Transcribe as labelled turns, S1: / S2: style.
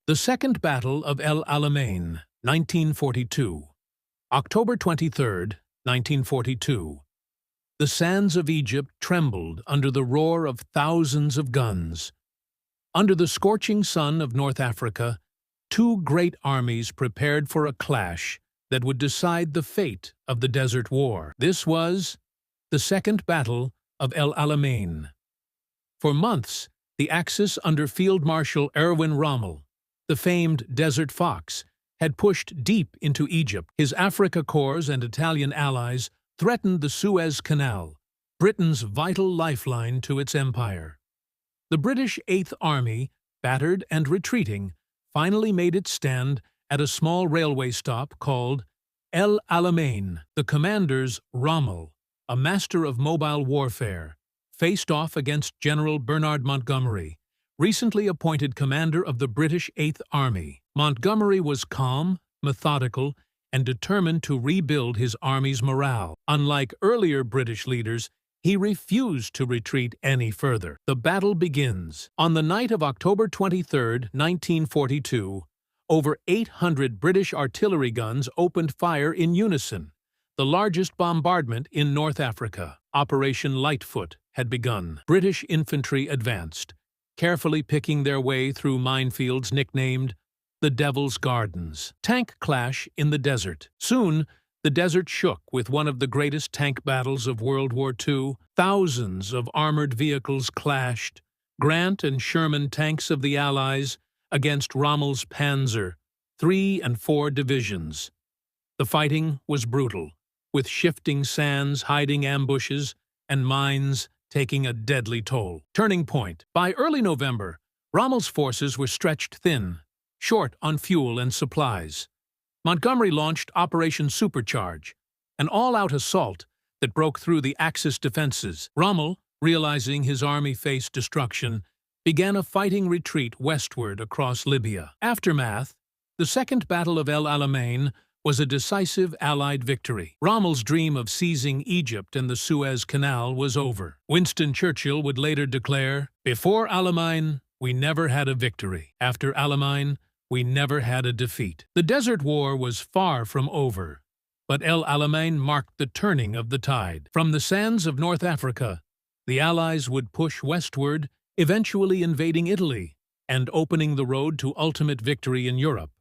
S1: The Second Battle of El Alamein, 1942. October 23, 1942. The sands of Egypt trembled under the roar of thousands of guns. Under the scorching sun of North Africa, two great armies prepared for a clash that would decide the fate of the Desert War. This was the Second Battle of El Alamein. For months, the Axis under Field Marshal Erwin Rommel, the famed Desert Fox, had pushed deep into Egypt. His Afrika Corps and Italian allies threatened the Suez Canal, Britain's vital lifeline to its empire. The British Eighth Army, battered and retreating, finally made its stand at a small railway stop called El Alamein. The commanders, Rommel, a master of mobile warfare, faced off against General Bernard Montgomery, recently appointed commander of the British Eighth Army. Montgomery was calm, methodical, and determined to rebuild his army's morale. Unlike earlier British leaders, he refused to retreat any further. The battle begins. On the night of October 23, 1942, over 800 British artillery guns opened fire in unison, the largest bombardment in North Africa. Operation Lightfoot had begun. British infantry advanced, carefully picking their way through minefields nicknamed the Devil's Gardens. Tank clash in the desert. Soon, the desert shook with one of the greatest tank battles of World War II. Thousands of armored vehicles clashed, Grant and Sherman tanks of the Allies against Rommel's Panzer, 3 and 4 divisions. The fighting was brutal, with shifting sands hiding ambushes and mines taking a deadly toll. Turning point. By early November, Rommel's forces were stretched thin, short on fuel and supplies. Montgomery launched Operation Supercharge, an all-out assault that broke through the Axis defenses. Rommel, realizing his army faced destruction, began a fighting retreat westward across Libya. Aftermath. The Second Battle of El Alamein was a decisive Allied victory. Rommel's dream of seizing Egypt and the Suez Canal was over. Winston Churchill would later declare, "Before Alamein, we never had a victory. After Alamein, we never had a defeat." The Desert War was far from over, but El Alamein marked the turning of the tide. From the sands of North Africa, the Allies would push westward, eventually invading Italy and opening the road to ultimate victory in Europe.